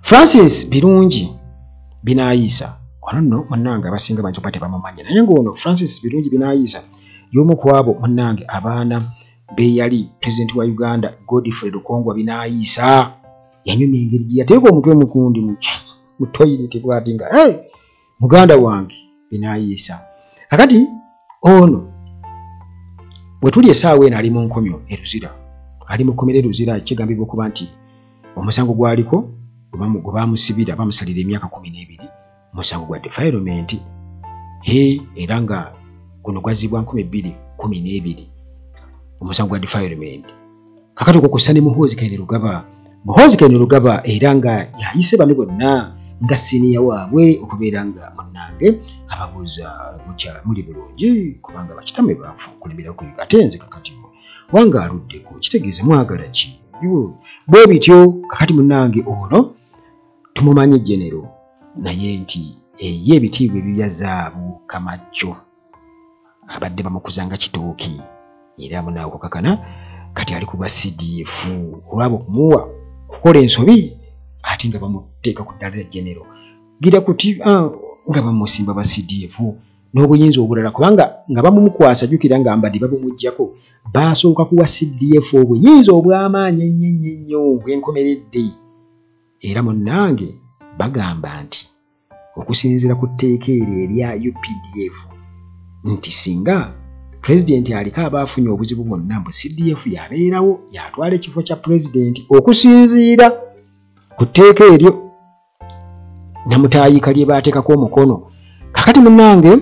Francis Birungi Binaayisa ono nno munnange abasinga bantu bate bamumanyi naye ng'ono Francis Birungi Binaayisa y'omu ku abo munnange abaana be yali president wa Uganda Godfrey Lukongwa Binaayisa yanyumya engeri gye yateeka omutwe mukundi mu toilet bw'ati nga muganda wange Binaayisa kakati ono bwe tuli essaawa eno ali mu nkomyo eruzira ali mu kkomera eruzira kigambibwa okuba nti omusango gwaliko gwe baamusibira bamusalira emyaka 12 omusango gwa defilement era nga guno gwazibwa 2012 omusango gwa defilement kakati okwo kussa ne Muhoozi Kayini Rugaba era nga yayise bano bonna nga siniya waabwe okubeera nga munnange ababuuza muli bulungi kubanga bakitame bakulemera ku ate nze kakati wanga aluddeko kitegeeza mwagala ki bwe bityo kakati munnange ono tumumanyi genero naye nti ye ebitiibwa ebibya zaabu Kamajjo abadde bamukuzanga kitooki era munaawe kukakana kati ali kuba CDF olwabo kumuwa kukola ensobi ate nga bamuteeka ku ddala genero gira kuti nga bamusimba ba CDF n'obuyinza obulala kubanga nga bamumukwasa jjukira nga mbadde babumuggyako basooka kuwa CDF obuyinza obw'amaanyi ennyo bwenkomeredde era munnange bagamba nti okusinziira ku tteeka eryo erya UPDF nti singa pulezidenti aliko abaafunye obuzibu bwonna mbu CDF yabeerawo yatwala ekifo kya pulezidenti okusinziira ku tteeka eryo namutaayika lye baateekako omukono kakati munnange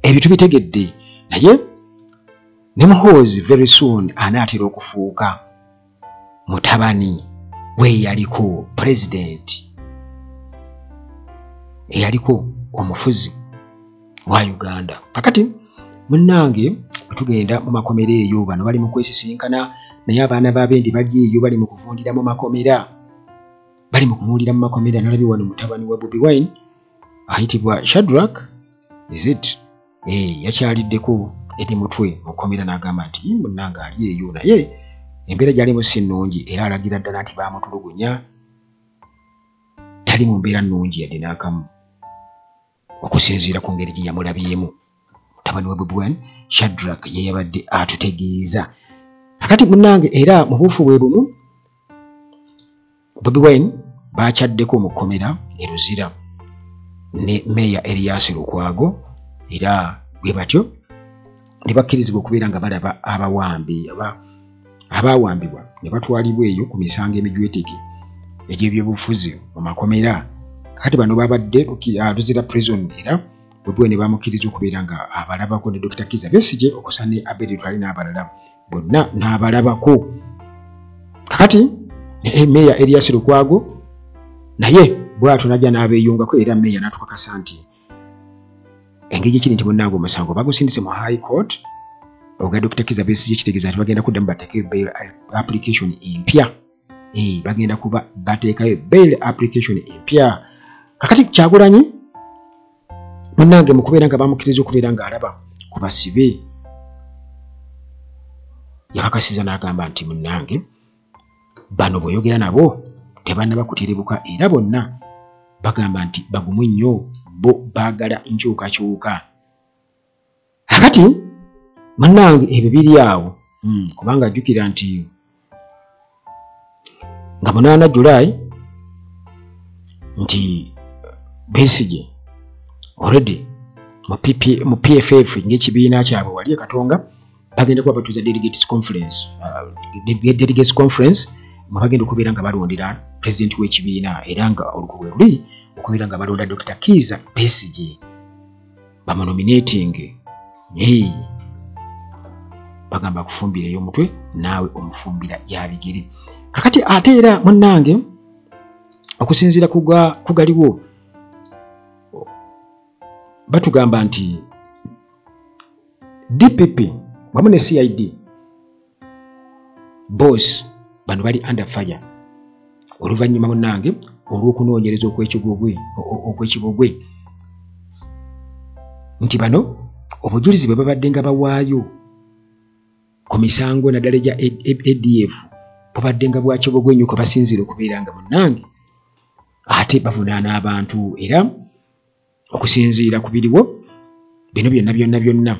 ebyo tubitegedde naye ne Muhoozi very soon anaatera okufuuka mutabani we yaliko pulezidenti eyaliko omufuzi wa Uganda kakati munnange tugenda mu makomera eyo bano bali mu kwesisinkana naye abaana b'abendi bali eyo bali mu kuvundira mu makomera nalabye wano mutabani wa Bobi Wine ayitibwa Shadrack yakyaliddeko eri mutwe mukomera n'agamba nti munnange ali eyo naye embeera gyalimu si nnungi era alagira ddala nti baamutulugunya tali mu mbeera nnungi yadde n'akamu okusinziira ku ngeri gye yamulabyemu mutabani wa Bobi Wine Shadrack ye yabadde atutegeeza kakati munnange era mu buufu bwe bumu Bobi Wine baakyaddeko mu kkomera eruzira ne Meya Erias Lukwago era bwe batyo ne bakkirizibwa okubeera nga balaba abaawambibwa ne batwalibwa eyo ku misango emijweteke egy'ebyobufuzi mu makomera kati bano babadde Luzira prison era bwe ne bamukkiriza okubeera nga abalabako ne Dr. Kizza Besigye okusa ne Abel Twali n'abalala bonna n'abalabako kakati Meya Erias Lukwago naye bw'atyo najja n'abeeyungako era Meya n'atukakasa nti engeri kiri nti munnange omusango bagusindise mu High Court oga Dr. Kizza Besigye kitegeeza nti bagenda kuddamu bateekayo bail application empya bagenda kuba bateekayo bail application empya kakati Kyagulanyi munnange mu kubeera nga bamukkiriza okubeera ng'alaba ku basibe yakakasiza n'agamba nti munnange bano bw'oyogera nabo tebannaba kuterebuka era bonna bagamba nti bagumu nnyo bo baagala nkyukakyuka kakati munnange ebyo biri awo kubanga ajjukira nti nga 8 July nti Besigye already mu PFF ng'ekibiina kyabwe wali Katonga bagenda kuba batuuza delegates conference mwe bagenda okubeera nga balondera president w'ekibiina era nga olukuwe luli okubeera nga balonda Dr. Kizza Besigye bamunominating bagamba kufumbireyo omutwe naawe omufumbira yabigere. Kakati ate era munnange okusinziira kugaliwo batugamba nti DPP wamu ne CID boss bano bali under fire oluvannyuma munnange olw'okunoonyereza okw'ekibogwe nti bano obujulizi bwe babadde nga bawaayo ku misango naddala gya ADF bubadde nga bwa kibogwe nnyo kwe basinziira okubeera nga munnange ate bavunaana abantu era okusinziira ku biriwo bino byonna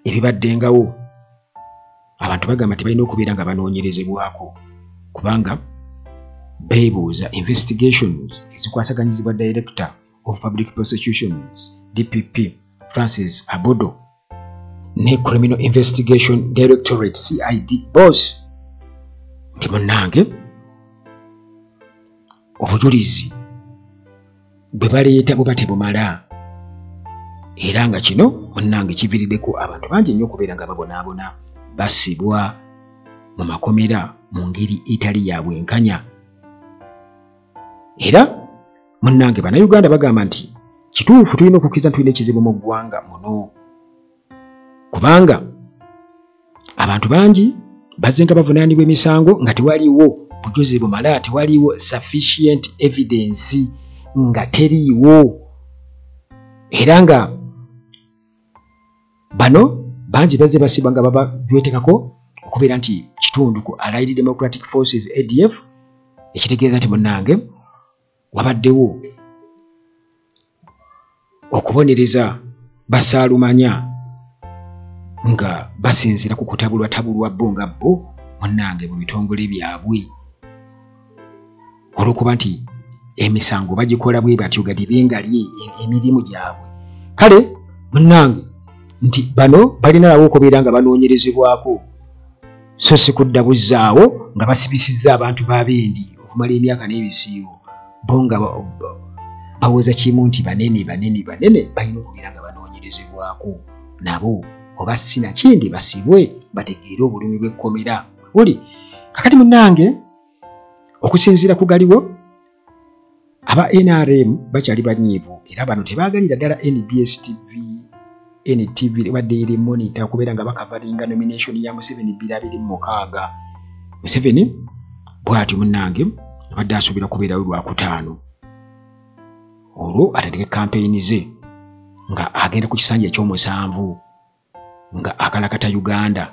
ebibaddengawo abantu bagamba tebalina okubeera nga banoonyerezebwako kubanga beebuuza investigations ezikwasaganyizibwa Director of Public Prosecutions DPP Francis Abodo ne Criminal Investigation Directorate CID boss nti munnange obujulizi bwe baleeta buba tebumala era nga kino munnange kiviiriddeko abantu bangi nnyo okubeera nga babonaabona basibwa mu makomera mu ngeri etali ya bwenkanya era munnange bannayuganda bagamba nti kituufu tulina okukkiriza tulina ekizibu mu ggwanga muno kubanga abantu bangi bazze nga bavunaanibwa emisango nga tewaliiwo bujulizi bumala tewaliiwo sufficient evidence nga teriiwo era nga bano bangi bazze basibwa nga babajwetekako okubeera nti kitundu ku Allied Democratic Forces ADF ekitegeeza nti munnange wabaddewo okubonereza basaalumanya nga basinziira ku kutabulwa bo nga bo munnange mu bitongole byabwe olw'okuba nti emisango bagikola bwe batyo gadi bengalye emirimu gyabwe kale munnange nti bano balina nabo okubeera nga banoonyerezebwako so si kuddabuzaawo nga basibisizza abantu b'abendi okumala emyaka n'ebisiibo bo nga bawoza kimu nti banene balina okubeera nga banoonyerezebwako nabo oba sinakindi basibwe bategeere obulumi bw'ekkomera buli kakati munnange okusinziira ku galiwo aba NRM bakyali banyiivu era bano tebaagalira ddala NBS TV NTV wadde eri monitor okubeera nga bakavaringa nomination ya Museveni 2026 Museveni bw'atyo munnange abadde asuubira kubeerawo Lwakutaano olwo atandike kampeyini ze nga agenda ku kisanja ekyomusanvu nga akalakata Uganda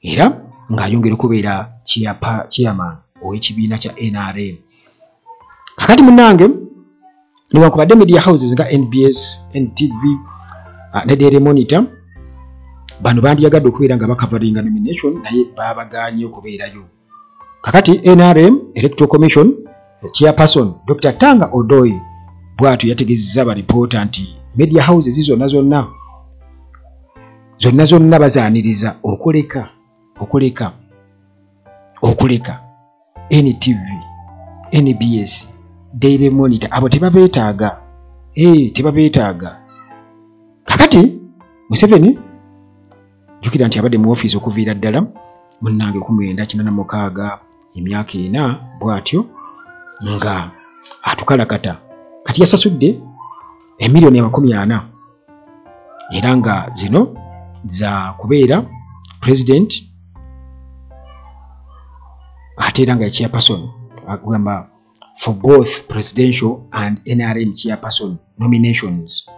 era ng'ayongera okubeera chairman ow'ekibiina kya NRM. Kakati munnange newankubadde media houses nga NBS, NTV ne Daily Monitor bano bandiyagadde okubeera nga bakavaringa nomination naye babaganye okubeerayo. Kakati NRM Electoral Commission chairperson Dr. Tanga Odoi bw'atyo yategezezza balipoota nti media houses zonna bazaaniriza okuleka NTV, NBS, Daily Monitor abo tebabeetaaga kakati Museveni jukira nti abadde mu office okuviira ddala munnange 1986 emyaka 4 bw'atyo nga atukalakata kati yasasudde emiliyoni 40 era nga zino za kubeera president ate era nga chairperson agamba for both presidential and NRM chairperson nominations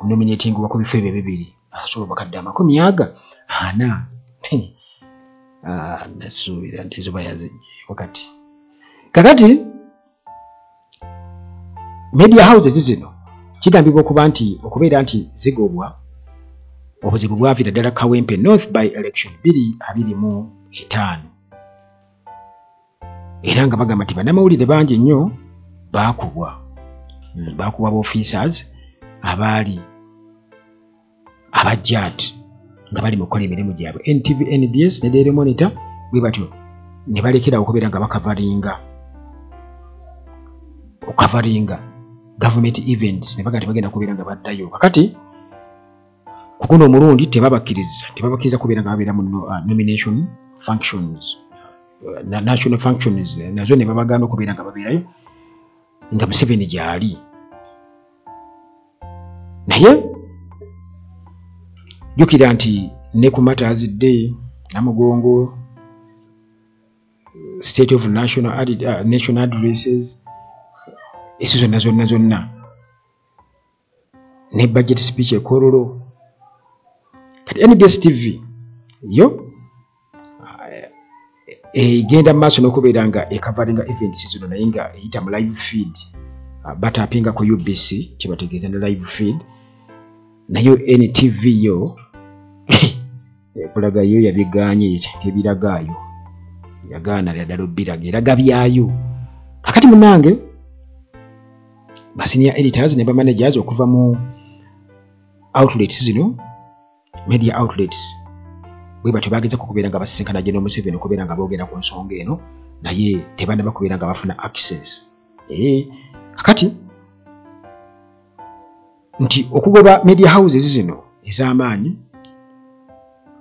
nominating wa ku bifo ebyo bibiri asobola bakadde 40 nasuubira nti ezo bayazijje wakati kakati media houses zino kigambibwa okubeera nti zigobwa obuzibu bwaviira ddala Kawempe North by election 2025 era nga bagamba nti bannamawulire bangi nnyo baakubwa officers abaali abajjaati nga bali mu kukola emirimu gyabwe. NTV, NBS ne Daily Monitor bwe batyo ne balekerawo okubeera nga okavaringa government events ne baga tebagenda kubeera nga baddayo. Kakati ku guno omulundi tebabakkiriza kubeera nga babeera mu nomination functions, national functions nazo ne babagana okubeera nga babeerayo nga Museveni gyali. Naye jukira nti ne ku Matters Day Namugongo, State of National Addresses, esizo zonna ne budget speech ekololo. Kati NBS TV yo egenda maaso n'okubeera nga ekavaringa events zino naye nga eyita mu live feed, batapinga ku UBC kibategeeza ne live feed. Nayo NTV yo ekulaga yo yabiganye tebiragaayo, yagaana ddala obbiraga eraga byayo. Kakati munange ba senior editors ne ba managers okuva mu outlets zino, media outlets, bwe batyo bagezako kubeera nga basisinkana General Museveni okubeera nga boogera ku nsonga eno, naye tebannaba kubeera nga bafuna access. Kakati nti okugoba media houses zino ez'amaanyi,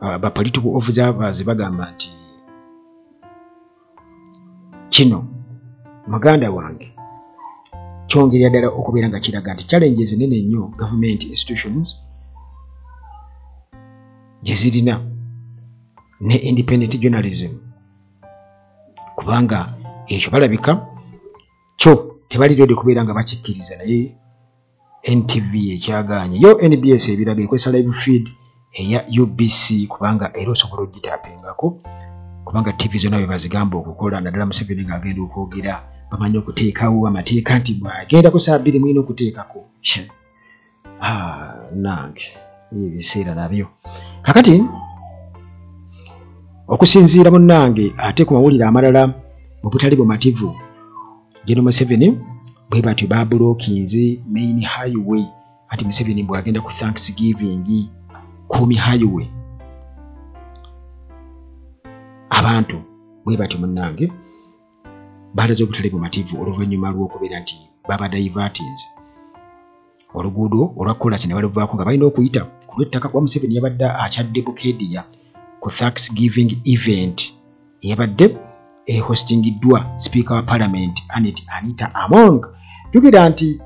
ba political observers bagamba nti kino muganda wange kyongerera ddala okubeera nga kiraga nti challenges nene nnyo government institutions gye zirina ne independent journalism, kubanga ekyo balabika kyo tebali ready kubeera nga bakikkiriza. Naye NTV ekyagaanye, yo NBS ebiraga ekozesa live feed eya UBC kubanga era osobola ogitapingako, kubanga TV zonna bwe bazigamba okukola, naddala Museveni ng'agenda okwogera bamanyi okuteekawo amateeka nti bw'agenda ku saa 2 mulina okuteekako. Nange ebiseera nabyo. Kakati okusinziira munnange ate ku mawulire amalala mu butali bumativu, General Museveni bwe batyo babulookinze main highway, ati Museveni bw'agenda ku Thanksgiving Kumi highway. Abantu bwe batyo munnange balaze obutali bumativu oluvannyuma lw'okubeera nti baba divertings oluguudo olwa kolasi ne baluvaako nga balina okuyita ku lw'ettaka kuba Museveni yabadde akyadde Bukedia ku Thanksgiving event eyabadde hostingiddwa Speaker wa Parliament Anita Among. Jukira nti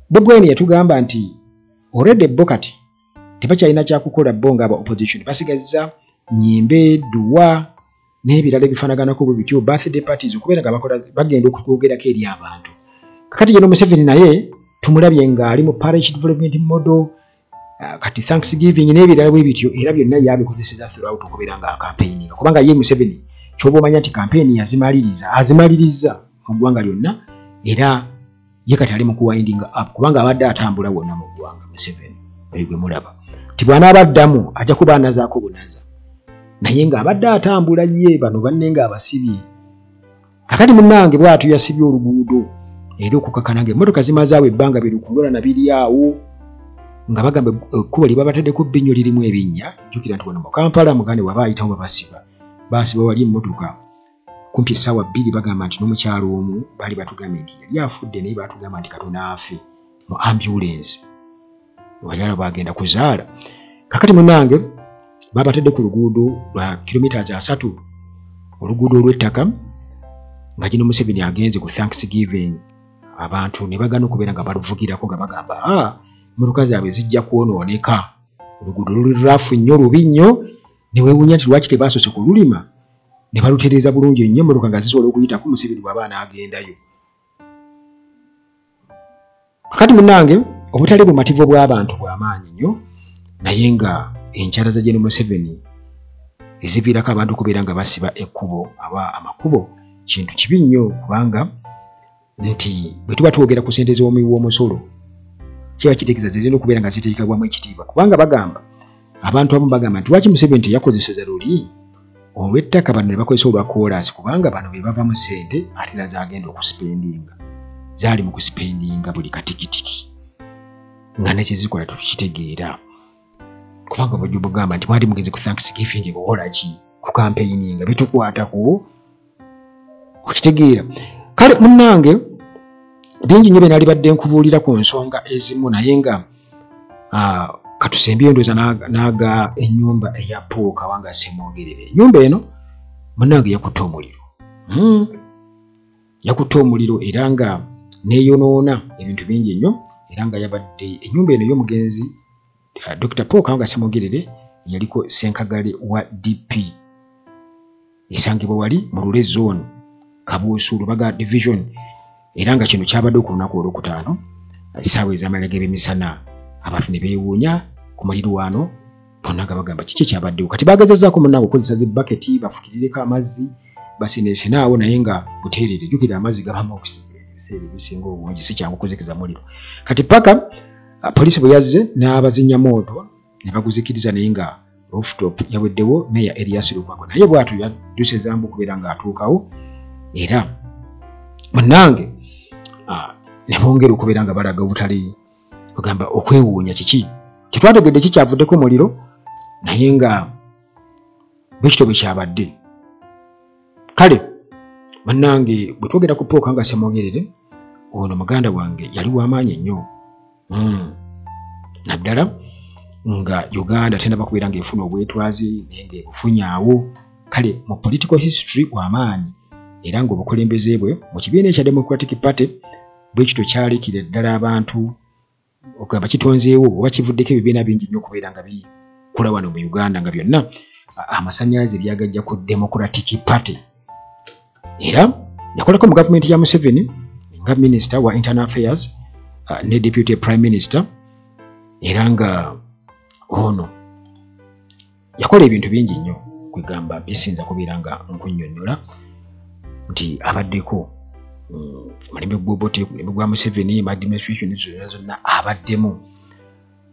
Bobi Wine yatugamba nti already bo kati tebakyalina kyakukola bo nga aba opposition, basigazza nyimbe, duwa n'ebirala ebifaanaganako bwe bityo, birthday parties okubeera nga bagenda okutwogerako eri abantu. Kakati General Museveni naye tumulabye ng'ali mu parish development model, kati Thanksgiving n'ebirala bwe bityo, era byonna yabikozeseza throughout okubeera nga campaigning, kubanga ye Museveni ky'oba omanya nti campaign azimaliriza mu ggwanga lyonna, era ye kati ali mu kuwinding up kubanga abadde atambula wonna mu ggwanga. Museveni gwe mulaba nti bw'anaabaddamu ajja kuba anazaako bunaza, naye ng'abadde atambula ye bano banne ng'abasibye. Kakati munnange bw'atyo yasibye oluguudo era okukakana ng'emmotoka zimazaawo ebbanga birukulula na biri awo nga bagamba ekkubo lye babateddeko bbinyo lirimu ebinnya. Jjukira nti wano mu Kampala mugande waba ayitawo babasiba wali emmotoka kumpi essaawa 2, bagamba nti n'omukyalo omu baali batugambye nti yali afudde naye baatugamba nti katono afe mu ambulance wajala bagenda kuzaala. Kakati munnange babatedde ku luguudo lwa kilometers 3 oluguudo olw'ettaka nga General Museveni agenze ku Thanksgiving. Abantu ne bagana okubeera nga baluvugirako nga bagamba emmotoka zaabwe zijja kwonooneka, oluguudo luli rafu nnyo, lubi nnyo, ne weewuunya nti lwaki tebaasose kululima ne balutereeza bulungi nnyo emmotoka nga zisobola okuyitako Museveni bw'aba anaagendayo. Kakati munnange obutale bumativu bw'abantu bw'amaanyi nnyo, naye nga enkyala za General Museveni eziviirako abantu okubeera nga basiba ekkubo aba amakubo kintu kibi nnyo, kubanga nti bwe tuba twogera ku ssente z'omuwi w'omusolo kiba kitegeeza zirina okubeera nga ziteekebwamu ekitiibwa, kubanga bagamba abantu abamu bagamba nti lwaki Museveni teyakozeseza luli olw'ettaka bano ne bakozesa olwa koolaasi kubanga bano be bava mu ssente ate era zaagenda okusipendinga zaali mu kusipendinga buli katikitiki nga nekizikola tukitegeera kubanga bw'ojja bugamba nti mwali mugenzi ku thanksgiving bukola ki ku campaigning nga bitukwatako okitegeera. Kale munnange bingi nnyo bye naali badde nkubuulira ku nsonga ezimu naye nga katusembye ndowooza n'aga ennyumba eya Paul Kawanga Ssemwogerere. Ennyumba eno munnange yakutte omuliro. Yakutte omuliro era nga neeyonoona ebintu bingi nnyo era nga yabadde ennyumba eno y'omugenzi Dr. Paul Kawanga Ssemwogerere yaliko Ssenkagale wa DP esangibwa wali mu Lule Zone Kabuusu Lubaga Division era nga kino kyabadde ku lunaku olwokutaano essaawa ez'amalala g'emisana abantu ne beewuunya ku mulirwano bonna nga bagamba kiki kyabaddewo kati baagezezzaako munnange okukozesa zibaketi bafukirireko amazzi basineesenaawo naye nga buteerere jjukira amazzi gabamu okuseera ebisinga obungi si kyangu okuzikiriza muliro kati paka poliisi bwe yazze n'abazinya mooto ne baguzikiriza naye nga rooftop yaweddewo meya Erias Lukwago naye bw'atyo yadduse zambu okubeera ng'atuukawo era munnange ne bongera okubeera nga balaga obutali ogamba okwewuunya kiki tetwategedde kikyavuddeko omuliro naye nga bwekityo bwe kyabadde. Kale munnange bwe twogera ku Paul Kawanga Ssemwogerere ono muganda wange yali w'amaanyi ennyo naddala nga Uganda tennaba kubeera ng'efuna obwetwazi naye ng'ebufunyaawo kale mu political history w'amaanyi era ng'obukulembeze bwe mu kibiina ekya Democratic Party bwekityo kyalekira ddala abantu okugamba kitonzeewo oba kivuddeko ebibiina bingi nnyo okubeera nga bikula wano mu Uganda nga byonna amasannyalaze byagajja ku Democratic Party era yakolako mu gavumenti ya Museveni nga Minister wa Internal Affairs ne Deputy Prime Minister era nga ono yakola ebintu bingi nnyo kwegamba bisinza kubeera nga nkunnyonnyola nti abaddeko mulembe gw'Obote mulembe gwa Museveni mu administration zonna abaddemu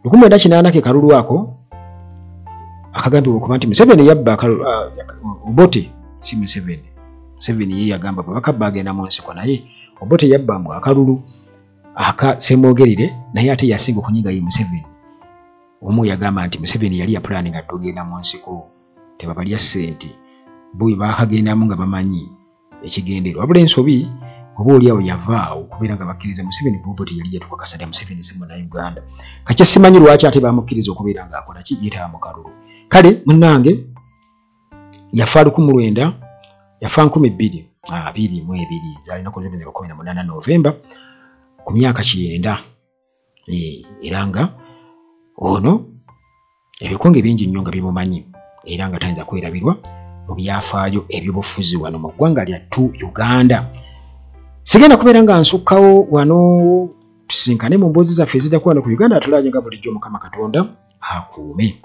1980 ke kalulu ako akagambibwa okuba nti Museveni yabba Obote si Museveni ye yagamba babaka bagenda mu nsiko naye Obote yabba mu akalulu aka Ssemwogerere naye ate yasinga okunyiga ye Museveni omu yagamba nti Museveni yali ya planning atogenda mu nsiko tebabalya ssente bo baakagendamu nga bamanyi ekigendero wabula ensobi oba oliawo yavaawo okubeera nga bakkiriza Museveni ku Obote yali yatukakasa dda Museveni si Munnayuganda kakye simanyi lwaki ate bamukkiriza okubeera ng'akola ki yeetaba mu kalulu. Kale munnange yafa 1900 yafa 2022 zaali nnaku z'omwezi gwa 18 Novemba ku myaka 90 era nga ono ebikonge bingi nnyo nga bimumanyi era nga tayinza kwerabirwa mu byafaayo eby'obufuzi wano mu ggwanga lyattu Uganda. Sigenda kubeera nga nsukkawo wano tusinkane mu mboozi zaffe eziddaku wano ku Uganda atulaanye nga bulijjo Mukama Katonda akuume.